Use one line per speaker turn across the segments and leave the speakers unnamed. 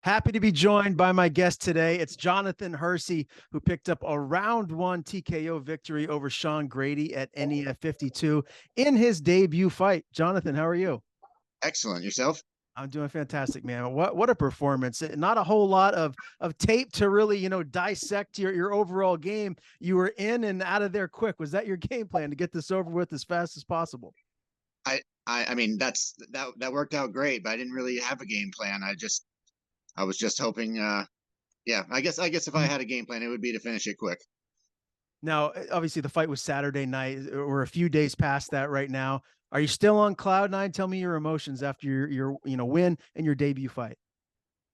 Happy to be joined by my guest today. It's Jonathan Hersey, who picked up a round one TKO victory over Sean Grady at NEF 52 in his debut fight. Jonathan, how are you?
Excellent. Yourself?
I'm doing fantastic, man. What a performance. Not a whole lot of tape to really, dissect your overall game. You were in and out of there quick. Was that your game plan to get this over with as fast as possible?
I mean that worked out great, but I didn't really have a game plan. I was just hoping. Yeah, I guess if I had a game plan, it would be to finish it quick.
Now, obviously, the fight was Saturday night. We're a few days past that right now. Are you still on cloud nine? Tell me your emotions after your win and your debut fight.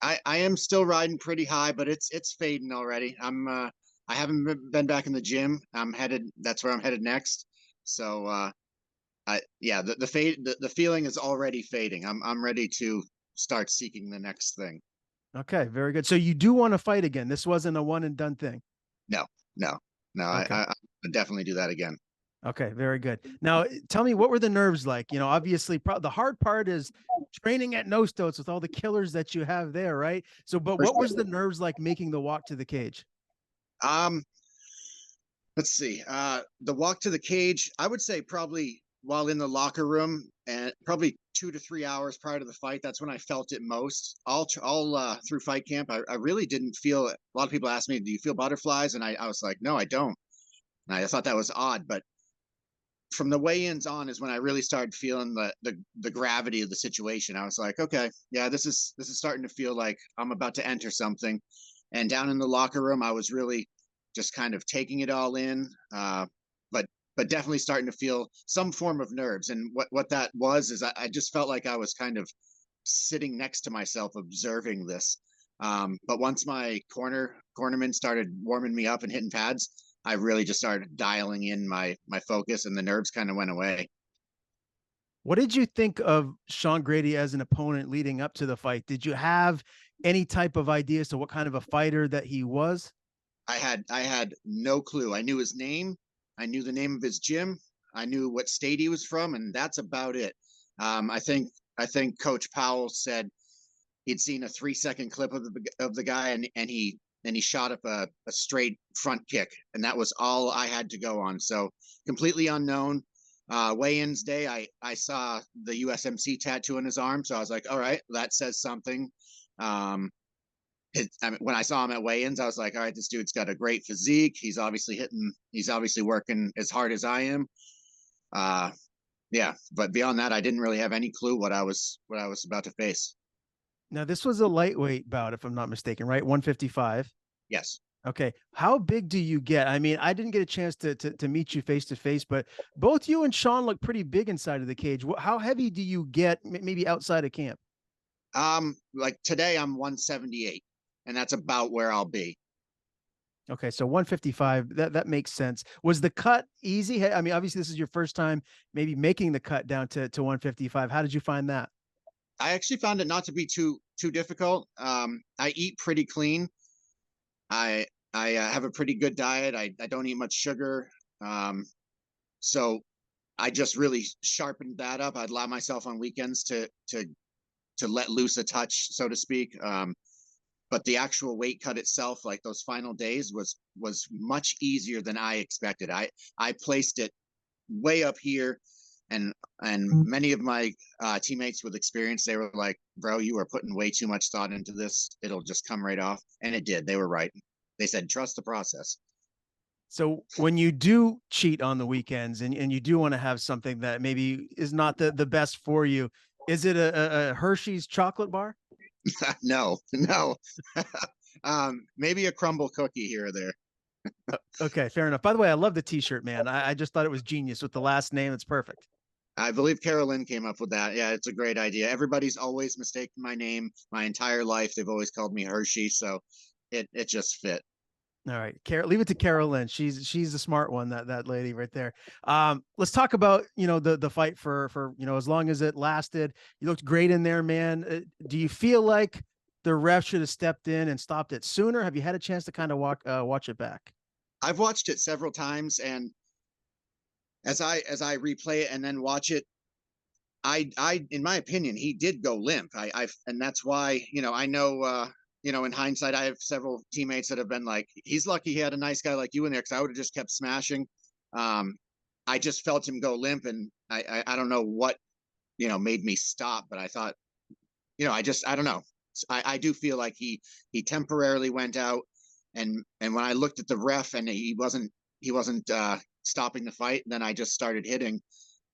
I am still riding pretty high, but it's fading already. I haven't been back in the gym. I'm headed. That's where I'm headed next. So yeah, the feeling is already fading. I'm ready to start seeking the next thing.
Okay, very good. So you do want to fight again. This wasn't a one and done thing.
No, no, no.
Okay.
I definitely do that again.
Okay, very good. Now, tell me, what were the nerves like? Obviously, the hard part is training at Nostos with all the killers that you have there, right? So, but
For
what was
sure.
the nerves like making the walk to the cage?
Um, let's see. The walk to the cage, I would say probably while in the locker room and probably 2 to 3 hours prior to the fight. That's when I felt it most. All through fight camp, I really didn't feel it. A lot of people ask me, "Do you feel butterflies?" And I was like, "No, I don't." And I thought that was odd, but from the weigh-ins on is when I really started feeling the gravity of the situation. I was like, "Okay, yeah, this is starting to feel like I'm about to enter something." And down in the locker room, I was really just kind of taking it all in, but but definitely starting to feel some form of nerves. And what that was is I just felt like I was kind of sitting next to myself, observing this. But once my cornerman started warming me up and hitting pads, I really just started dialing in my focus, and the nerves kind of went away.
What did you think of Sean Grady as an opponent leading up to the fight? Did you have any type of idea as to what kind of a fighter that he was?
I had no clue. I knew his name. I knew the name of his gym. I knew what state he was from, and that's about it. I think Coach Powell said he'd seen a 3 second clip of the guy, and he shot up a straight front kick, and that was all I had to go on. So completely unknown. Weigh-ins day, I saw the USMC tattoo on his arm, so I was like, all right, that says something. Um, I mean, when I saw him at weigh-ins, I was like, all right, this dude's got a great physique. He's obviously working as hard as I am. Uh, yeah, but beyond that, I didn't really have any clue what I was about to face.
Now, this was a lightweight bout, if I'm not mistaken, right? 155.
Yes.
Okay. How big do you get? I mean, I didn't get a chance to meet you face to face, but both you and Sean look pretty big inside of the cage. How heavy do you get maybe outside of camp?
Like today I'm 178, and that's about where I'll be.
Okay, so 155, that makes sense. Was the cut easy? I mean, obviously this is your first time maybe making the cut down to 155. How did you find that?
I actually found it not to be too difficult. I eat pretty clean. I have a pretty good diet. I don't eat much sugar. So I just really sharpened that up. I'd allow myself on weekends to let loose a touch, so to speak. But the actual weight cut itself, like those final days, was much easier than I expected. I placed it way up here, and many of my teammates with experience, they were like, "Bro, you are putting way too much thought into this. It'll just come right off," and it did. They were right. They said, "Trust the process."
So when you do cheat on the weekends and you do want to have something that maybe is not the best for you, is it a Hershey's chocolate bar?
No, no. Maybe a crumble cookie here or there.
Okay, fair enough. By the way, I love the t-shirt, man. I just thought it was genius with the last name. It's perfect.
I believe Carolyn came up with that. Yeah, it's a great idea. Everybody's always mistaken my name my entire life. They've always called me Hershey, so it just fit.
All right, leave it to Carol Lynn. She's the smart one, that lady right there. Let's talk about the fight for as long as it lasted. You looked great in there, man. Do you feel like the ref should have stepped in and stopped it sooner? Have you had a chance to kind of watch it back?
I've watched it several times, and as I replay it and then watch it, in my opinion, he did go limp. And that's why, I know, in hindsight, I have several teammates that have been like, he's lucky he had a nice guy like you in there, because I would have just kept smashing. Um, I just felt him go limp, and I don't know what, made me stop, but I thought, I don't know. I do feel like he temporarily went out, and when I looked at the ref and he wasn't stopping the fight, then I just started hitting,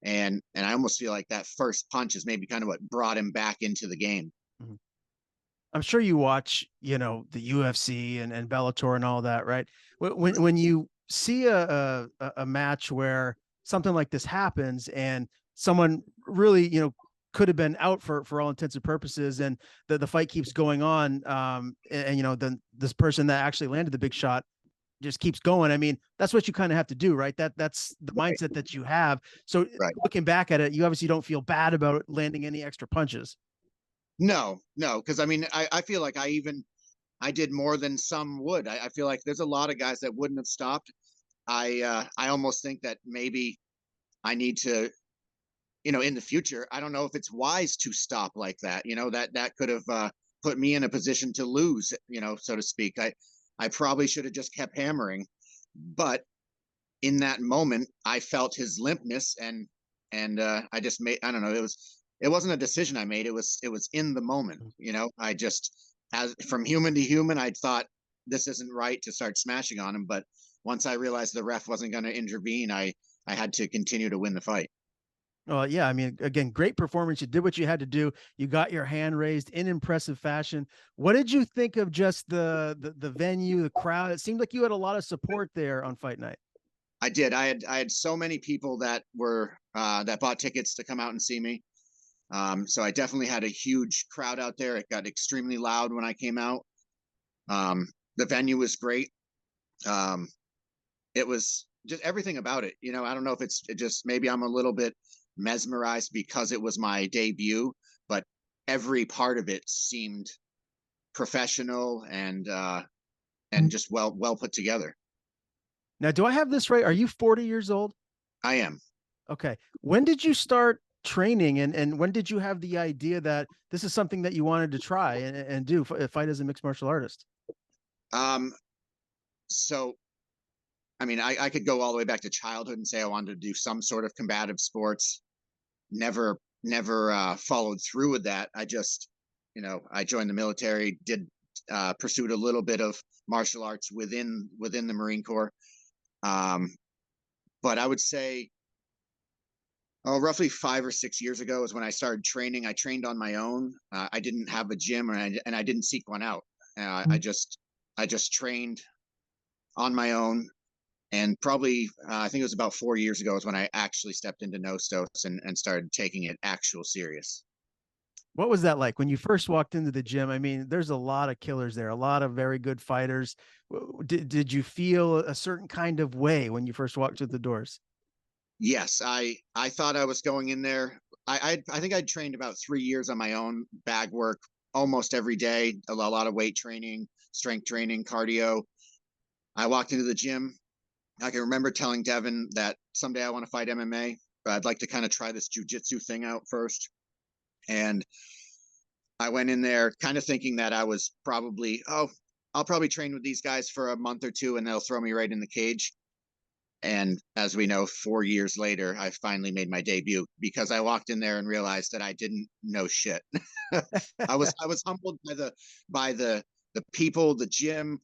and I almost feel like that first punch is maybe kind of what brought him back into the game.
Mhm. I'm sure you watch, the UFC and Bellator and all that, right? When you see a match where something like this happens and someone really, could have been out for all intents and purposes, and the fight keeps going on, and then this person that actually landed the big shot just keeps going. I mean, that's what you kind of have to do, right? That's the
Right.
mindset that you have. So
Right.
looking back at it, you obviously don't feel bad about landing any extra punches.
No, no, because I mean, I feel like I did more than some would. I feel like there's a lot of guys that wouldn't have stopped. I almost think that maybe I need to, in the future, I don't know if it's wise to stop like that. That could have put me in a position to lose, so to speak. I probably should have just kept hammering, but in that moment, I felt his limpness, and I just made. I don't know. It wasn't a decision I made. It was in the moment. I just, as from human to human, I thought this isn't right to start smashing on him. But once I realized the ref wasn't going to intervene, I had to continue to win the fight.
Well, yeah, I mean, again, great performance. You did what you had to do. You got your hand raised in impressive fashion. What did you think of just the venue, the crowd? It seemed like you had a lot of support there on fight night.
I did. I had so many people that bought tickets to come out and see me. So I definitely had a huge crowd out there. It got extremely loud when I came out. The venue was great. Um, it was just everything about it. I don't know if it just maybe I'm a little bit mesmerized because it was my debut, but every part of it seemed professional and just well put together.
Now, do I have this right? Are you 40 years old?
I am.
Okay. When did you start training, and when did you have the idea that this is something that you wanted to try and do, fight as a mixed martial artist?
Um, so I mean, I could go all the way back to childhood and say I wanted to do some sort of combative sports. Never followed through with that. I just, I joined the military, did pursued a little bit of martial arts within the Marine Corps. Um, but I would say, roughly 5 or 6 years ago is when I started training. I trained on my own. I didn't have a gym, and I didn't seek one out. I just trained on my own. And probably, I think it was about 4 years ago is when I actually stepped into Nostos and started taking it actual serious.
What was that like when you first walked into the gym? I mean, there's a lot of killers there, a lot of very good fighters. Did you feel a certain kind of way when you first walked through the doors?
Yes, I thought I was going in there. I think I'd trained about 3 years on my own, bag work almost every day, a lot of weight training, strength training, cardio. I walked into the gym. I can remember telling Devin that someday I want to fight MMA, but I'd like to kind of try this jujitsu thing out first. And I went in there kind of thinking that I was probably, I'll probably train with these guys for a month or two and they'll throw me right in the cage. And as we know, 4 years later, I finally made my debut because I walked in there and realized that I didn't know shit. I was humbled by the people, the gym,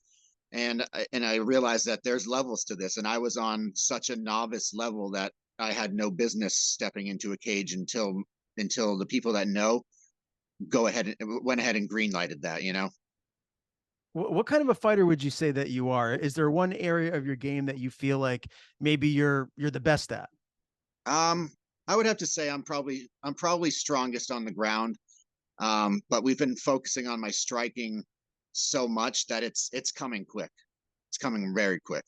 and I realized that there's levels to this, and I was on such a novice level that I had no business stepping into a cage until the people that know went ahead and green lighted that.
What kind of a fighter would you say that you are? Is there one area of your game that you feel like maybe you're the best at?
Um, I would have to say I'm probably strongest on the ground. But we've been focusing on my striking so much that it's coming quick. It's coming very quick.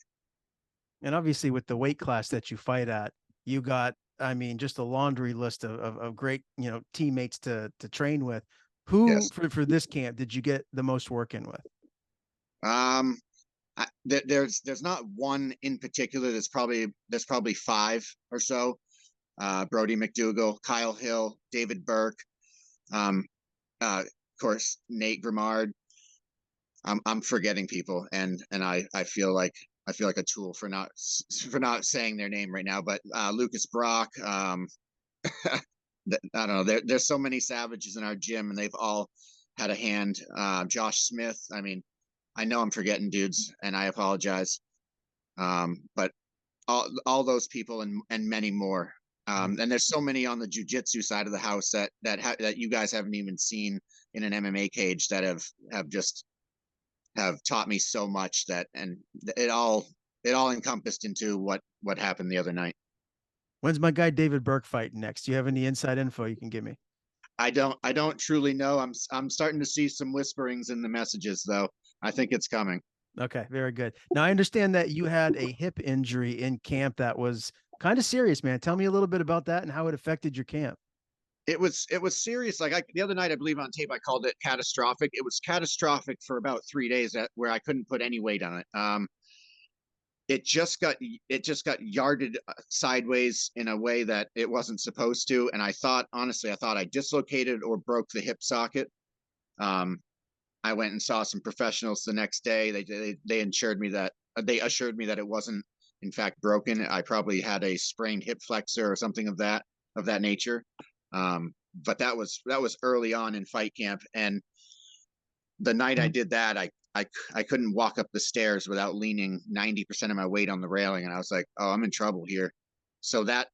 And obviously, with the weight class that you fight at, you got, I mean, just a laundry list of great, teammates to train with. Who
Yes.
for this camp did you get the most work in with?
Um, there's not one in particular. There's probably five or so. Brody McDougal, Kyle Hill, David Burke, um, of course, Nate Grimard. I'm forgetting people, and I feel like a tool for not saying their name right now. But Lucas Brock, I don't know. There's so many savages in our gym, and they've all had a hand. Josh Smith. I mean, I know I'm forgetting dudes, and I apologize. But all those people and many more. And there's so many on the jujitsu side of the house that you guys haven't even seen in an MMA cage that have taught me so much that, and it all encompassed into what happened the other night.
When's my guy David Burke fighting next? Do you have any inside info you can give me?
I don't truly know. I'm starting to see some whisperings in the messages though. I think it's coming.
Okay, very good. Now I understand that you had a hip injury in camp that was kind of serious, man. Tell me a little bit about that and how it affected your camp.
It was serious. Like the other night, I believe on tape, I called it catastrophic. It was catastrophic for about 3 days where I couldn't put any weight on it. It just got yarded sideways in a way that it wasn't supposed to. And I thought, honestly, I thought I dislocated or broke the hip socket. Um, I went and saw some professionals the next day. They assured me that it wasn't in fact broken. I probably had a sprained hip flexor or something of that nature. But that was early on in fight camp, and the night I did that, I couldn't walk up the stairs without leaning 90% of my weight on the railing, and I was like, oh, I'm in trouble here. So that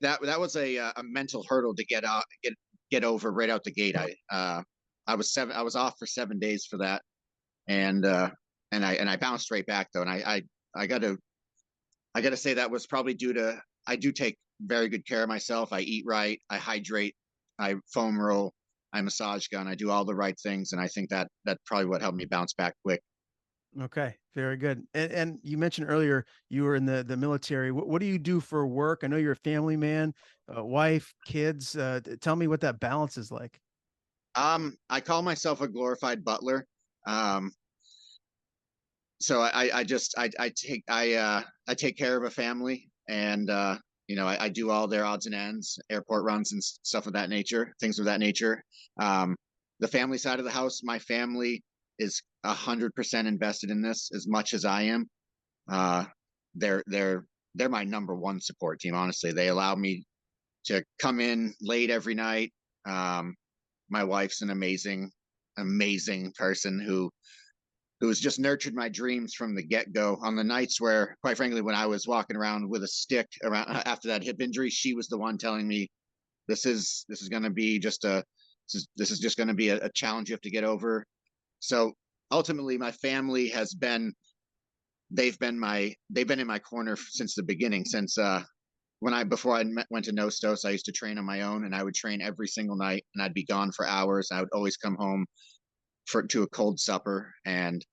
was a mental hurdle to get over right out the gate. I was off for 7 days for that, and I bounced right back though, and I I got to say that was probably due to I do take very good care of myself. I eat right, I hydrate, I foam roll, I massage gun, I do all the right things, and I think that that's probably what helped me bounce back quick.
Okay, very good. And you mentioned earlier you were in the military. What do you do for work? I know you're a family man, wife, kids. Tell me what that balance is like.
I call myself a glorified butler. Um, so I take care of a family, and I do all their odds and ends, airport runs and stuff of that nature, things of that nature. Um, the family side of the house, my family is 100% invested in this as much as I am. Uh, they're my number one support team. Honestly, they allow me to come in late every night. Um, my wife's an amazing person who's just nurtured my dreams from the get go. On the nights where, quite frankly, when I was walking around with a stick around after that hip injury, she was the one telling me, this is going to be just this is just going to be a challenge you have to get over." So ultimately, my family has been they've been in my corner since the beginning. Since when I before I went to Nostos, I used to train on my own, and I would train every single night, and I'd be gone for hours. I would always come home to a cold supper, and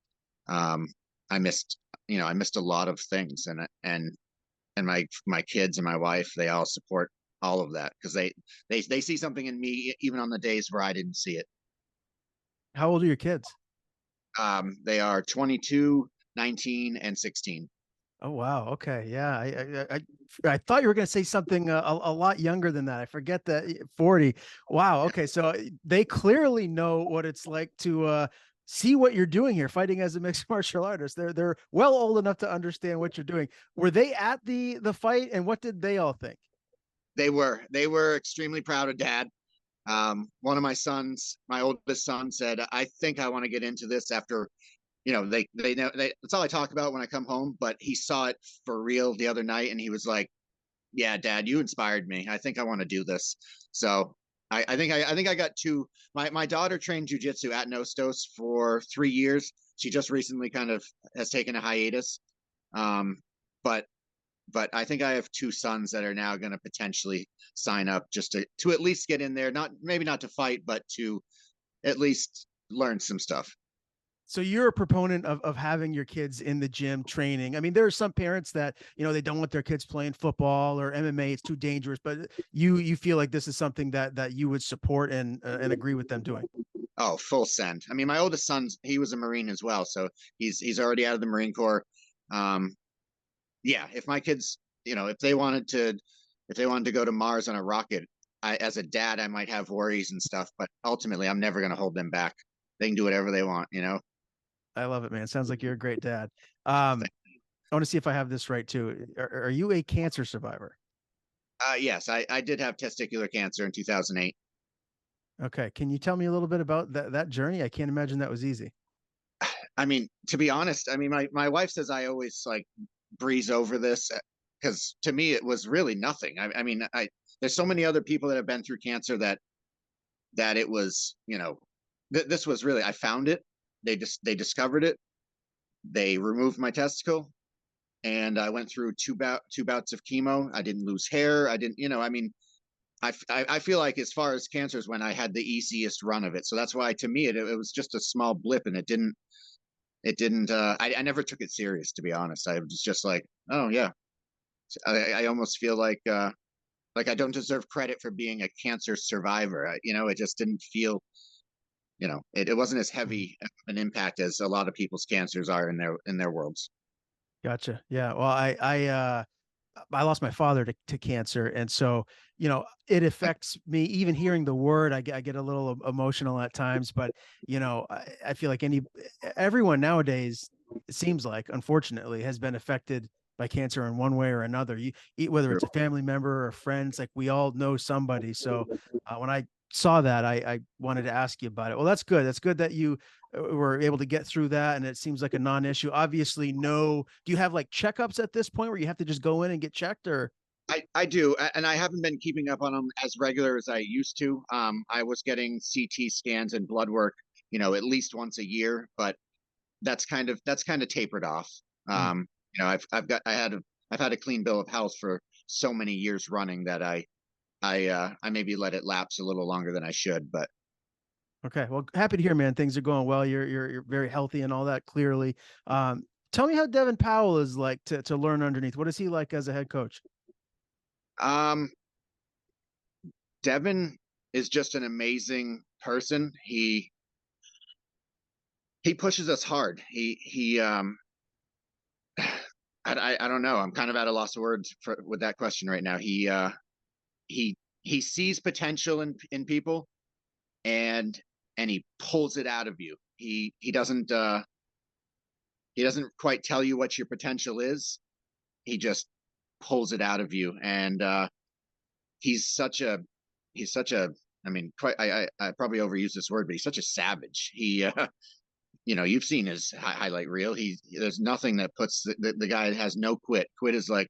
um, I missed I missed a lot of things, and my kids and my wife, they all support all of that because they see something in me even on the days where I didn't see it.
How old are your kids?
They are 22, 19, and 16.
Oh wow. Okay. Yeah. I thought you were going to say something a lot younger than that. I forget that 40. Wow. Okay. So they clearly know what it's like to see what you're doing here, fighting as a mixed martial artist. They're well old enough to understand what you're doing. Were they at the fight, and what did they all think?
They were extremely proud of dad. One of my sons, my oldest son, said, "I think I want to get into this after." They know that's all I talk about when I come home. But he saw it for real the other night, and he was like, "Yeah, Dad, you inspired me. I think I want to do this." So I think I got two. My daughter trained jujitsu at Nostos for 3 years. She just recently kind of has taken a hiatus. Um, but I think I have two sons that are now going to potentially sign up just to at least get in there. Not maybe not to fight, but to at least learn some stuff.
So you're a proponent of having your kids in the gym training. I mean, there are some parents that, they don't want their kids playing football or MMA. It's too dangerous, but you feel like this is something that you would support and agree with them doing.
Oh, full send. I mean, my oldest son, he was a Marine as well, so he's already out of the Marine Corps. Yeah, if my kids, if they wanted to if they wanted to go to Mars on a rocket, as a dad, I might have worries and stuff, but ultimately, I'm never going to hold them back. They can do whatever they want, you know.
I love it, man. Sounds like you're a great dad. Um, I want to see if I have this right too. Are you a cancer survivor?
Yes, I did have testicular cancer in 2008.
Okay. Can you tell me a little bit about that journey? I can't imagine that was easy.
I mean, to be honest, I mean, my wife says I always like breeze over this because to me it was really nothing. I mean, there's so many other people that have been through cancer that it was, you know, this was really I found it. They discovered it. They removed my testicle, and I went through two bouts of chemo. I didn't lose hair. I didn't, you know, I mean, I feel like as far as cancers, when I had the easiest run of it. So that's why to me it was just a small blip, and it didn't I never took it serious, to be honest. I was just like, oh yeah. I almost feel like I don't deserve credit for being a cancer survivor. You know, it just didn't feel, you know, it wasn't as
Mhm.
heavy an impact as a lot of people's cancers are in their worlds.
Gotcha. Yeah. Well, I lost my father to cancer, and so it affects me. Even hearing the word, I get a little emotional at times. But I feel like everyone nowadays, it seems like, unfortunately, has been affected by cancer in one way or another. Whether
True.
it's a family member or friends, like we all know somebody. So when I saw that, I wanted to ask you about it. Well, that's good. That's good that you were able to get through that, and it seems like a non-issue. Obviously, no. Do you have like checkups at this point where you have to just go in and get checked, or?
I do, and I haven't been keeping up on them as regular as I used to. I was getting CT scans and blood work, you know, at least once a year, but that's kind of tapered off.
Mm,
You know, I've had a clean bill of health for so many years running that I maybe let it lapse a little longer than I should, but
okay. Well, happy to hear, man. Things are going well. You're very healthy and all that. Clearly. Tell me how Devin Powell is like to learn underneath. What is he like as a head coach?
um, Devin is just an amazing person. He pushes us hard. I don't know. I'm kind of at a loss of words with that question right now. He sees potential in people, and he pulls it out of you. He doesn't quite tell you what your potential is. He just pulls it out of you, and he's such a he's such a I mean, quite, I probably overuse this word, but he's such a savage. You know, you've seen his highlight reel. There's nothing that puts the guy that has no quit. Quit is like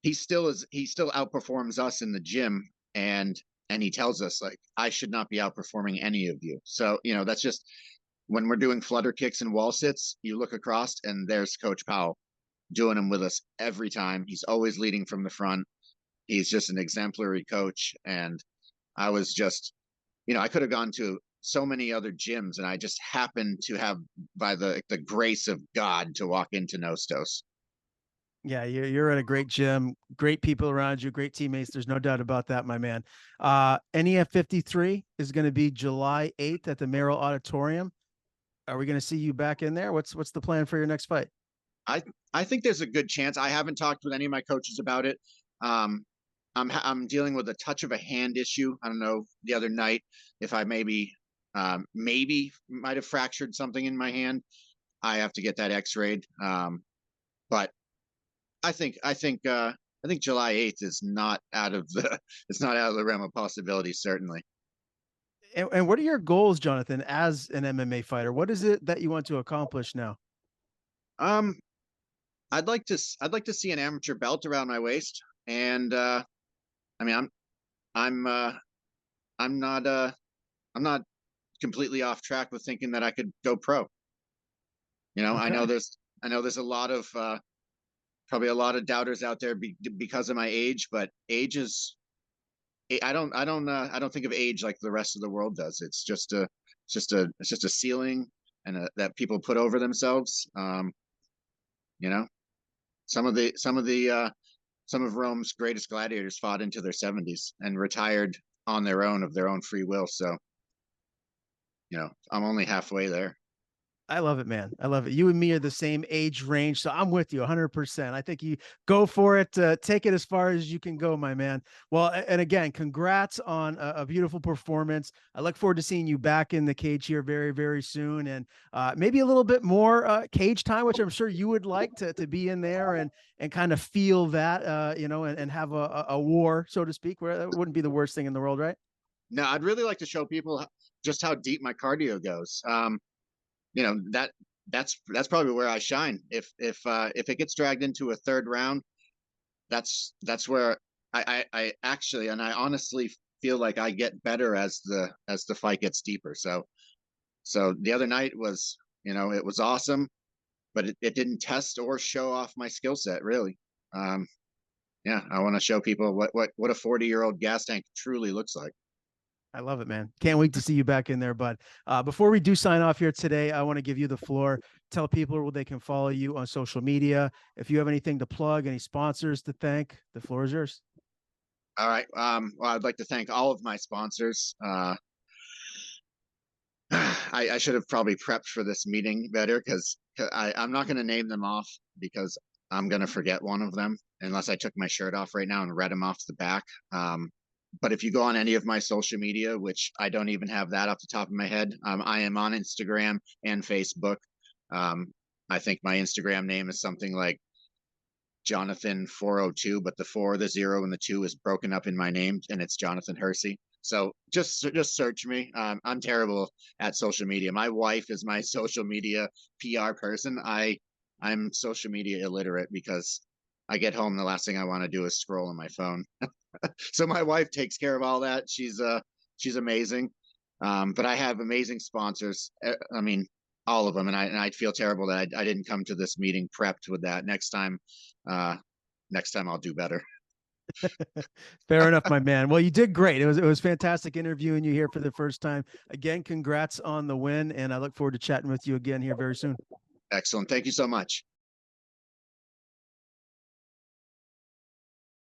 he still outperforms us in the gym, and he tells us like I should not be outperforming any of you. So you know that's just when we're doing flutter kicks and wall sits, you look across and there's Coach Powell doing them with us every time. He's always leading from the front. He's just an exemplary coach, and I was just, you know, I could have gone to so many other gyms, and I just happened to have, by the grace of God, to walk into Nostos.
Yeah, you're at a great gym, great people around you, great teammates. There's no doubt about that, my man. NEF 53 is going to be July 8th at the Merrill Auditorium. Are we going to see you back in there? What's the plan for your next fight?
I I think there's a good chance. I haven't talked with any of my coaches about it. Um, I'm dealing with a touch of a hand issue. I don't know the other night if I maybe might have fractured something in my hand. I have to get that X-rayed. But I think July 8th is not out of the it's not out of the realm of possibility. Certainly.
And what are your goals, Jonathan, as an MMA fighter? What is it that you want to accomplish now?
Um, I'd like to see an amateur belt around my waist, and I mean I'm I'm not I'm not completely off track with thinking that I could go pro. You know,
Okay.
I know there's a lot of probably a lot of doubters out there because of my age, but age is I don't think of age like the rest of the world does. It's just a ceiling that people put over themselves. You know, some of Rome's greatest gladiators fought into their 70s and retired on their own of their own free will. So, you know, I'm only halfway there.
I love it, man. I love it. You and me are the same age range, so I'm with you 100%. I think you go for it. Take it as far as you can go, my man. Well, and again, congrats on a beautiful performance. I look forward to seeing you back in the cage here very, very soon, and maybe a little bit more cage time, which I'm sure you would like to be in there and kind of feel that, and have a war, so to speak. Where that wouldn't be the worst thing in the world, right?
No, I'd really like to show people just how deep my cardio goes. You know that's probably where I shine. If it gets dragged into a third round, that's where I actually and I honestly feel like I get better as the fight gets deeper. So the other night was, it was awesome, but it didn't test or show off my skill set really. Um, yeah, I want to show people what a 40-year-old gas tank truly looks like.
I love it, man. Can't wait to see you back in there. But before we do sign off here today, I want to give you the floor. Tell people where they can follow you on social media. If you have anything to plug, any sponsors to thank, the floor is yours.
All right. Well, I'd like to thank all of my sponsors. I should have probably prepped for this meeting better because I'm not going to name them off because I'm going to forget one of them unless I took my shirt off right now and read them off the back. But if you go on any of my social media, which I don't even have that off the top of my head, I am on Instagram and Facebook. Um, I think my Instagram name is something like Jonathan 402, but the 4, the 0, and the 2 is broken up in my name, and it's Jonathan Hersey. So just search me. I'm terrible at social media. My wife is my social media PR person. I'm social media illiterate because I get home, the last thing I want to do is scroll on my phone. So my wife takes care of all that. She's amazing. But I have amazing sponsors. I mean, all of them, and I feel terrible that I didn't come to this meeting prepped with that. Uh, next time I'll do better.
Fair enough, my man. Well, you did great. It was fantastic interviewing you here for the first time. Again, congrats on the win, and I look forward to chatting with you again here very soon.
Excellent. Thank you so much.